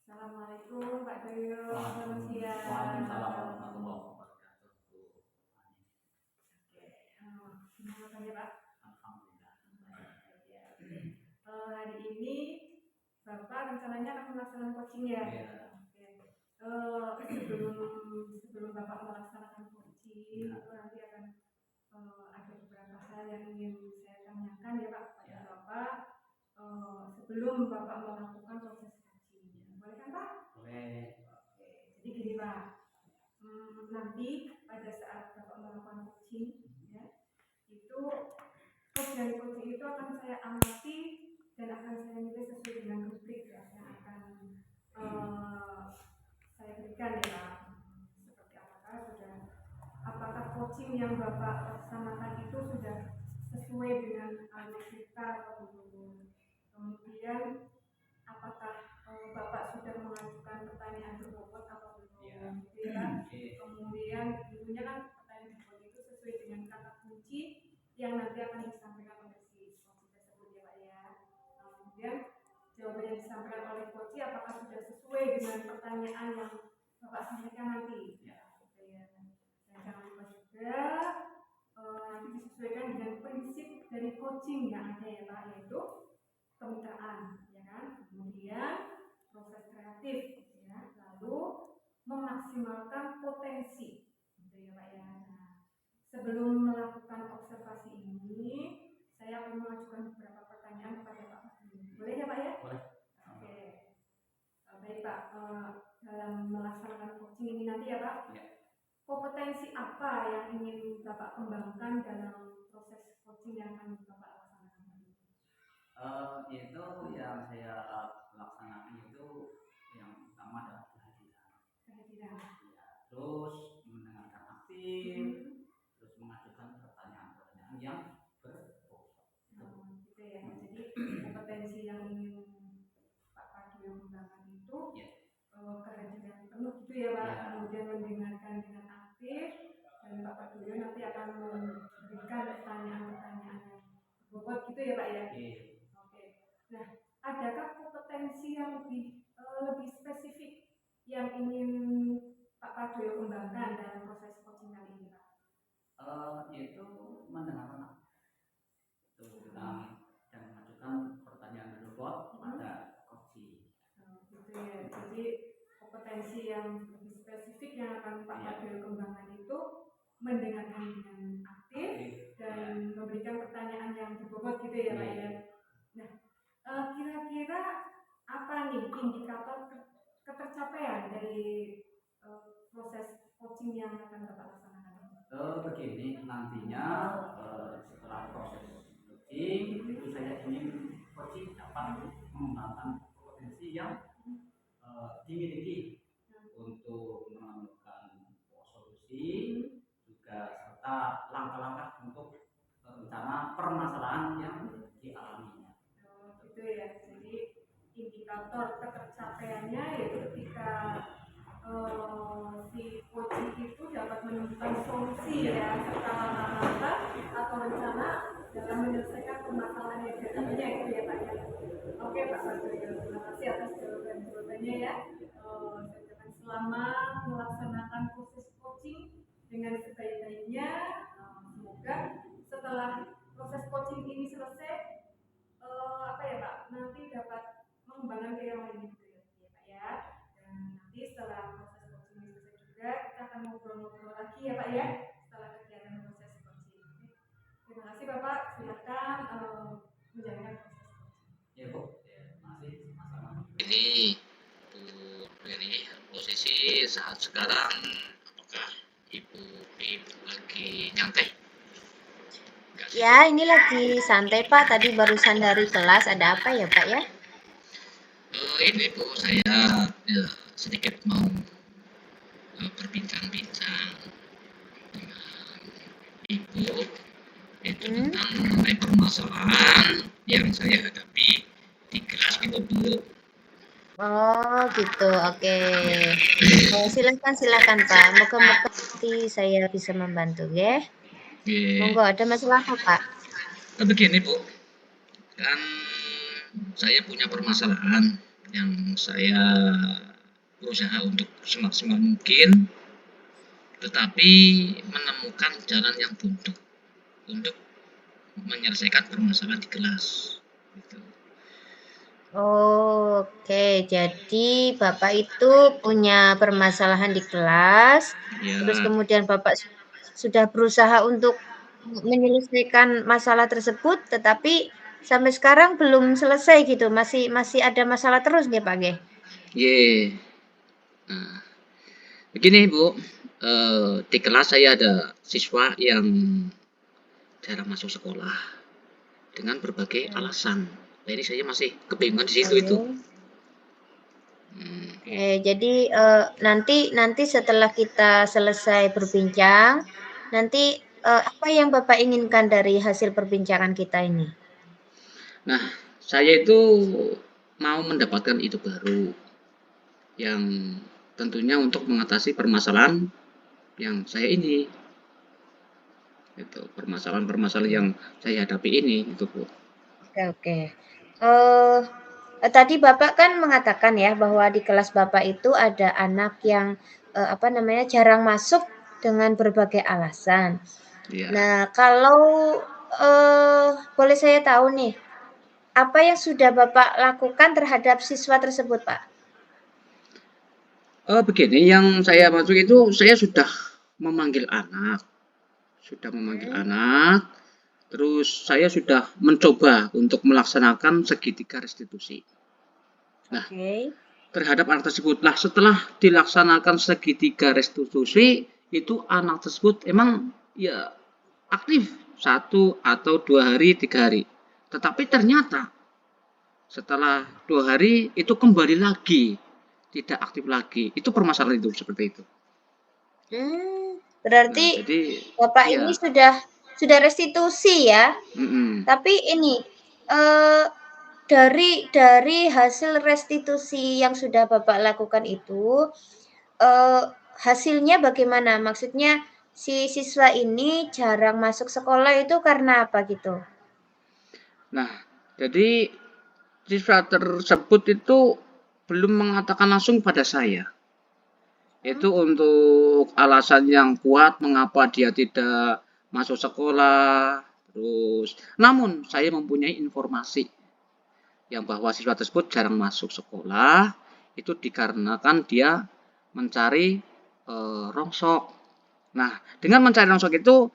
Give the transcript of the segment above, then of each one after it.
Assalamualaikum Pak Doyo, selamat siang. Waalaikumsalam warahmatullahi wabarakatuh. Oke, gimana kabarnya Pak? Alhamdulillah. Ya, oke. Hari ini Bapak rencananya akan melaksanakan coaching ya? Iya. Oke. Sebelum Bapak melaksanakan coaching, itu nanti akan ada beberapa hal yang ingin saya tanyakan ya Pak pada Bapak sebelum Bapak melakukan proses coaching. Boleh kan Pak? Boleh. Oke, jadi gini Pak, nanti pada saat Bapak melakukan coaching ya, itu coach dari coaching itu akan saya amati dan akan saya nilai sesuai dengan rubrik ya, yang akan saya berikan ya Pak. Seperti apakah coaching yang Bapak laksanakan itu sudah sesuai dengan alur kita atau belum? Kemudian apakah Bapak sudah mengajukan pertanyaan berbobot atau belum? Ya. Kemudian tentunya kan pertanyaan berbobot itu sesuai dengan kata kunci yang nanti akan disampaikan oleh si coach tersebut ya Pak ya. Kemudian jawaban yang disampaikan oleh coach apakah sudah sesuai dengan pertanyaan yang Bapak sampaikan nanti? Ya. Dan jangan lupa juga nanti disesuaikan dengan prinsip dari coaching yang ada ya Pak, yaitu kemitraan, ya kan? Kemudian proses kreatif, ya. Lalu memaksimalkan potensi, gitu ya Pak ya. Nah, sebelum melakukan observasi ini, saya akan mengajukan beberapa pertanyaan kepada Pak. Boleh ya Pak ya? Boleh. Oke. Baik Pak, dalam melaksanakan coaching ini nanti ya Pak. Ya. Kompetensi apa yang ingin Bapak kembangkan dalam proses coaching yang akan Bapak laksanakan? Itu yang saya laksanakan itu yang pertama adalah kehadiran. Ya. Terus mendengarkan aktif, terus mengajukan pertanyaan-pertanyaan yang berbobot. Gitu ya. Jadi kompetensi yang ingin Pak Padio kembangkan itu kehadiran penuh gitu ya Pak. Ya. Kemudian mendengarkan dengan aktif dan Pak Padio nanti akan memberikan pertanyaan-pertanyaan yang berbobot gitu ya Pak ya. Ya. Nah, adakah kompetensi yang lebih spesifik yang ingin Pak Padio kembangkan dalam proses coaching kali ini, Pak? Yaitu mendengarkan itu dan mengajukan pertanyaan berbobot pada coaching. Gitu ya. Jadi kompetensi yang lebih spesifik yang akan Pak Padio kembangkan itu mendengarkan dengan aktif dan memberikan pertanyaan yang berbobot gitu ya Pak ya. Nah, kira-kira apa nih indikator ketercapaian dari proses coaching yang akan Bapak laksanakan? Begini, nantinya setelah proses coaching itu saya ingin coaching dapat mengembangkan potensi yang dimiliki untuk menemukan solusi juga serta langkah-langkah untuk rencana permasalahan yang dialaminya. Gitu ya. Jadi indikator ketercapaiannya yaitu ketika si coaching itu dapat menemukan solusi ya serta langkah-langkah atau rencana dalam menyelesaikan permasalahan yang dihadapinya itu ya Pak ya. Oke Pak Padio, terima kasih atas jawabannya ya. Selama melaksanakan proses coaching dengan sebaik-baiknya, semoga setelah proses coaching ini selesai apa ya Pak, nanti dapat mengembangkan ke yang lain gitu ya Pak ya. Dan nanti setelah proses coaching ini selesai juga kita akan ngobrol-ngobrol lagi ya Pak ya setelah kegiatan proses coaching. Terima kasih Bapak, silakan menjalankan proses coaching. Ya Bu, masih sama-sama. Ini Bu dari posisi saat sekarang, apakah Ibu lagi nyantai? Ya, ini lagi santai Pak. Tadi barusan dari kelas. Ada apa ya Pak ya? Ini Bu, saya sedikit mau berbincang-bincang dengan Ibu itu tentang mengenai permasalahan yang saya hadapi di kelas gitu Bu. Oh gitu, oke. Silakan Pak. Moga-moga nanti saya bisa membantu ya. Monggo, ada masalah apa Pak? Begini Bu, kan saya punya permasalahan yang saya berusaha untuk semaksimal mungkin, tetapi menemukan jalan yang buntu untuk menyelesaikan permasalahan di kelas. Gitu. Oke, jadi Bapak itu punya permasalahan di kelas, terus Ya, kemudian Bapak sudah berusaha untuk menyelesaikan masalah tersebut, tetapi sampai sekarang belum selesai gitu, masih masih ada masalah terus nih Pak Ge. ye. Nah, begini Bu, di kelas saya ada siswa yang jarang masuk sekolah dengan berbagai alasan. Nah, ini saya masih kebingungan di situ itu. Jadi nanti setelah kita selesai berbincang, nanti apa yang Bapak inginkan dari hasil perbincangan kita ini? Nah, saya itu mau mendapatkan ide baru yang tentunya untuk mengatasi permasalahan yang saya ini. Itu permasalahan-permasalahan yang saya hadapi ini itu Bu. Oke. Tadi Bapak kan mengatakan ya bahwa di kelas Bapak itu ada anak yang apa namanya jarang masuk dengan berbagai alasan. Ya. Nah, kalau boleh saya tahu nih, apa yang sudah Bapak lakukan terhadap siswa tersebut, Pak? Begini, yang saya maksud itu saya sudah memanggil anak, terus saya sudah mencoba untuk melaksanakan segitiga restitusi. Nah, Oke. terhadap anak tersebut, nah setelah dilaksanakan segitiga restitusi, itu anak tersebut emang ya aktif 1 atau 2 hari, 3 hari. Tetapi ternyata setelah 2 hari itu kembali lagi tidak aktif lagi. Itu permasalahan itu seperti itu. Nah, Berarti jadi Bapak ini iya, sudah restitusi ya? Tapi ini dari hasil restitusi yang sudah Bapak lakukan itu, hasilnya bagaimana? Maksudnya si siswa ini jarang masuk sekolah itu karena apa gitu? Nah, jadi siswa tersebut itu belum mengatakan langsung pada saya. Itu untuk alasan yang kuat mengapa dia tidak masuk sekolah. Terus, namun saya mempunyai informasi yang bahwa siswa tersebut jarang masuk sekolah itu dikarenakan dia mencari rongsok. Nah, dengan mencari rongsok itu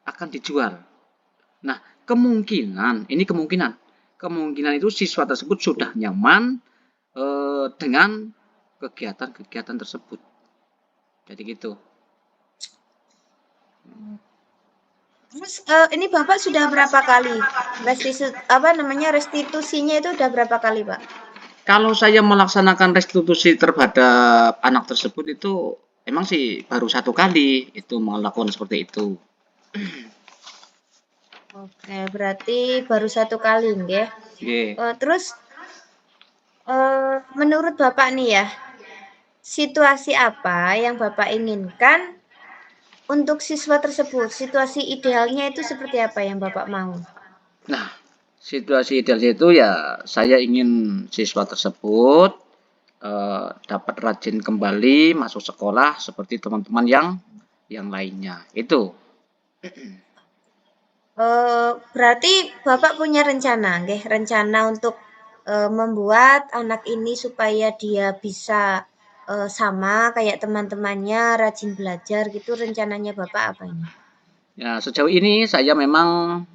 akan dijual. Nah, kemungkinan itu siswa tersebut sudah nyaman dengan kegiatan-kegiatan tersebut. Jadi gitu. Terus ini Bapak sudah berapa kali restitusinya itu udah berapa kali, Pak? Kalau saya melaksanakan restitusi terhadap anak tersebut itu emang sih baru 1 kali itu melakukan seperti itu. Oke, berarti baru 1 kali nggih. Nggih. Terus menurut Bapak nih ya, situasi apa yang Bapak inginkan untuk siswa tersebut? Situasi idealnya itu seperti apa yang Bapak mau? Nah, situasi idealnya itu ya saya ingin siswa tersebut dapat rajin kembali masuk sekolah seperti teman-teman yang lainnya. Itu. Berarti Bapak punya rencana nggih, rencana untuk membuat anak ini supaya dia bisa sama kayak teman-temannya, rajin belajar gitu, rencananya Bapak apa ini? Ya, sejauh ini saya memang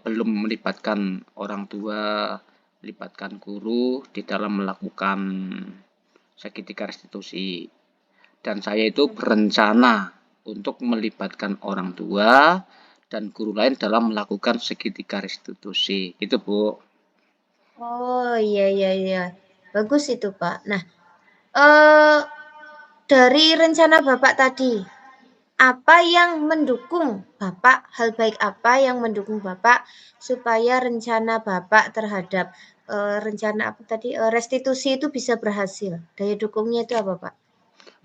belum melibatkan orang tua, melibatkan guru di dalam melakukan segitiga restitusi. Dan saya itu berencana untuk melibatkan orang tua dan guru lain dalam melakukan segitiga restitusi. Itu, Bu. Oh, iya. Bagus itu, Pak. Nah, eh dari rencana Bapak tadi, apa yang mendukung Bapak, hal baik apa yang mendukung Bapak supaya rencana Bapak terhadap rencana apa tadi, restitusi itu bisa berhasil? Daya dukungnya itu apa, Pak?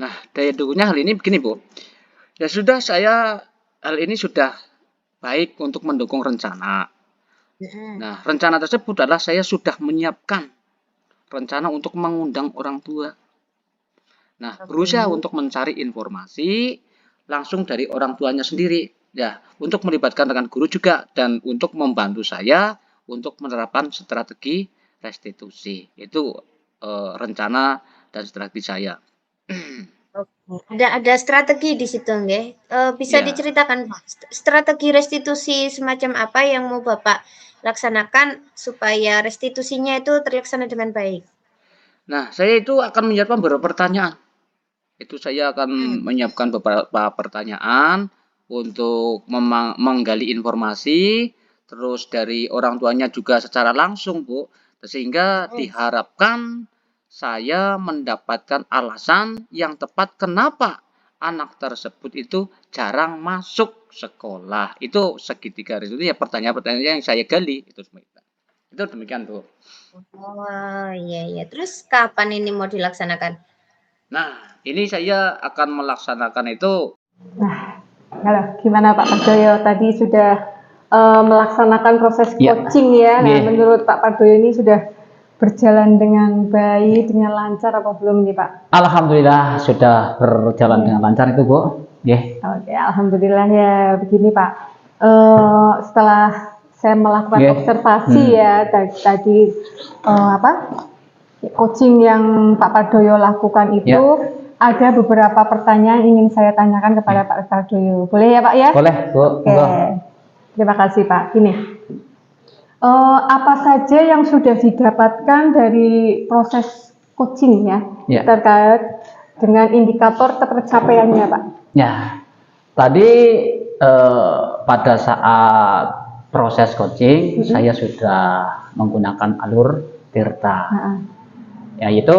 Nah, daya dukungnya hal ini begini, Bu. Ya sudah, hal ini sudah baik untuk mendukung rencana. Mhm. Nah, rencana tersebut adalah saya sudah menyiapkan rencana untuk mengundang orang tua. Nah, Oke. berusaha untuk mencari informasi langsung dari orang tuanya sendiri. Ya, untuk melibatkan dengan guru juga dan untuk membantu saya untuk menerapkan strategi restitusi. Itu rencana dan strategi saya. Oke. Ada strategi di situ nggih. Bisa Ya. diceritakan Pak, strategi restitusi semacam apa yang mau Bapak laksanakan supaya restitusinya itu terlaksana dengan baik? Nah, saya itu akan menyiapkan beberapa pertanyaan. Itu saya akan menyiapkan beberapa pertanyaan untuk menggali informasi, terus dari orang tuanya juga secara langsung, Bu, sehingga diharapkan saya mendapatkan alasan yang tepat kenapa anak tersebut itu jarang masuk sekolah. Itu segitiga itu ya pertanyaan-pertanyaan yang saya gali itu demikian, Bu. Oh, iya. Terus kapan ini mau dilaksanakan? Nah, ini saya akan melaksanakan itu. Nah, halo, gimana Pak Pardoyo? Tadi sudah melaksanakan proses Ya. coaching ya. Nah, Iya. menurut Pak Pardoyo ini sudah berjalan dengan baik, dengan lancar apa belum nih Pak? Alhamdulillah sudah berjalan dengan lancar itu, Bu. Nggih. Oke, alhamdulillah ya. Begini Pak, setelah saya melakukan Nggih. observasi ya tadi coaching yang Pak Pardoyo lakukan itu ada beberapa pertanyaan yang ingin saya tanyakan kepada Pak Pardoyo. Boleh ya Pak ya? Boleh, Bu. Oke, terima kasih Pak. Gini, apa saja yang sudah didapatkan dari proses coaching ya, Ya. terkait dengan indikator tercapaiannya Pak? Ya. Tadi pada saat proses coaching saya sudah menggunakan alur Tirta. Nah, Yaitu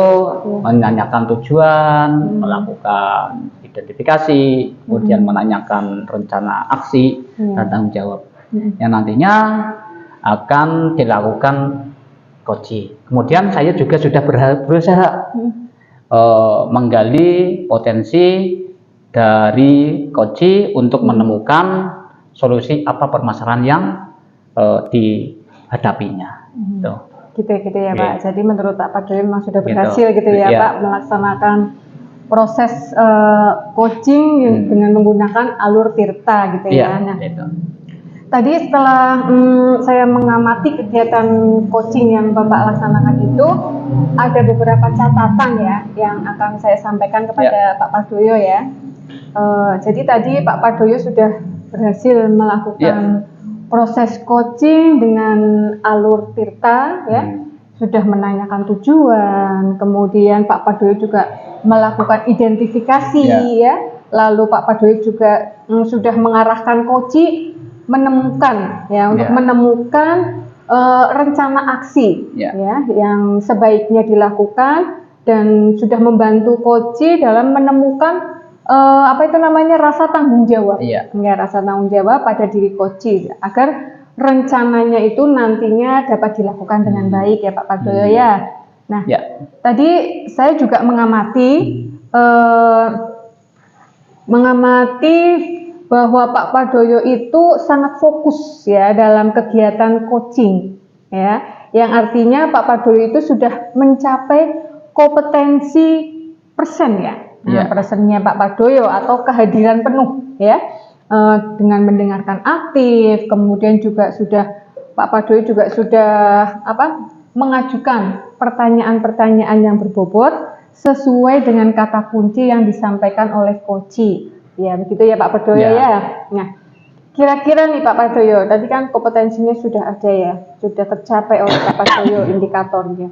menanyakan tujuan, melakukan identifikasi, kemudian menanyakan rencana aksi dan tanggung jawab yang nantinya akan dilakukan coaching. Kemudian saya juga sudah berusaha menggali potensi dari coaching untuk menemukan solusi apa permasalahan yang dihadapinya. Tuh. gitu ya Oke. Pak. Jadi menurut Pak Pardoyo memang sudah Gitu. berhasil gitu ya Iya. Pak melaksanakan proses coaching dengan menggunakan alur Tirta gitu ya. Iya, Nah, itu. tadi setelah saya mengamati kegiatan coaching yang Bapak laksanakan itu, ada beberapa catatan ya yang akan saya sampaikan kepada Pak Pardoyo ya. Jadi tadi Pak Pardoyo sudah berhasil melakukan proses coaching dengan alur Tirta ya, sudah menanyakan tujuan, kemudian Pak Pardoyo juga melakukan identifikasi ya, lalu Pak Pardoyo juga sudah mengarahkan coaching menemukan ya untuk menemukan rencana aksi ya yang sebaiknya dilakukan dan sudah membantu coaching dalam menemukan rasa tanggung jawab ya rasa tanggung jawab pada diri coaching agar rencananya itu nantinya dapat dilakukan dengan baik ya Pak Pardoyo ya. Nah tadi saya juga mengamati bahwa Pak Pardoyo itu sangat fokus ya dalam kegiatan coaching ya, yang artinya Pak Pardoyo itu sudah mencapai kompetensi persen ya. Nah, persennya Pak Pardoyo atau kehadiran penuh ya, dengan mendengarkan aktif, kemudian juga Pak Pardoyo juga sudah mengajukan pertanyaan-pertanyaan yang berbobot sesuai dengan kata kunci yang disampaikan oleh coaching. Ya, begitu ya Pak Pardoyo ya. Nah, kira-kira nih Pak Pardoyo, tadi kan kompetensinya sudah ada ya, sudah tercapai oleh Pak Pardoyo indikatornya.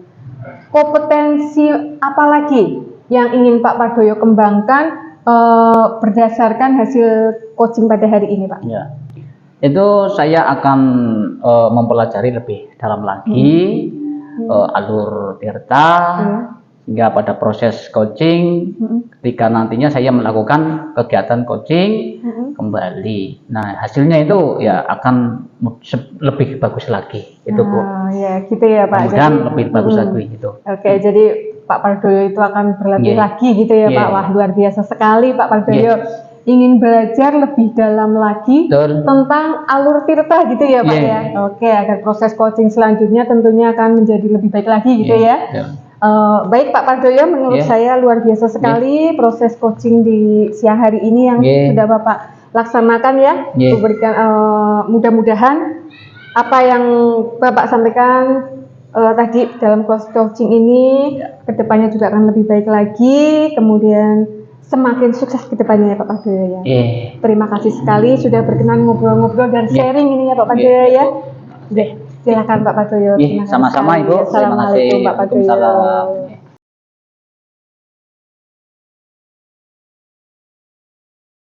Kompetensi apa lagi yang ingin Pak Pardoyo kembangkan berdasarkan hasil coaching pada hari ini, Pak? Ya, itu saya akan mempelajari lebih dalam lagi alur Tirta, hingga pada proses coaching, ketika nantinya saya melakukan kegiatan coaching kembali. Nah, hasilnya itu ya akan lebih bagus lagi, itu Bu. Ya, gitu ya Pak. Kemudian lebih bagus lagi itu. Oke, jadi Pak Pardoyo itu akan berlatih lagi gitu ya Pak. Wah, luar biasa sekali Pak Pardoyo. Ingin belajar lebih dalam lagi tentang alur Tirta gitu ya Pak ya. Oke, agar proses coaching selanjutnya tentunya akan menjadi lebih baik lagi gitu ya. Baik Pak Pardoyo, menurut Yeah. saya luar biasa sekali proses coaching di siang hari ini yang Yeah. sudah Bapak laksanakan ya. Yeah. Memberikan mudah-mudahan apa yang Bapak sampaikan tadi dalam coaching ini kedepannya juga akan lebih baik lagi, kemudian semakin sukses kedepannya ya Pak Pardoyo ya. Yeah. Terima kasih sekali sudah berkenan ngobrol-ngobrol dan Yeah. sharing ini ya Pak Pardoyo Yeah. ya. Silakan Pak Pardoyo. Yeah, Terima kasih sama-sama, sekali. Ibu. Terima kasih. Assalamualaikum Pak Pardoyo. Waalaikumsalam.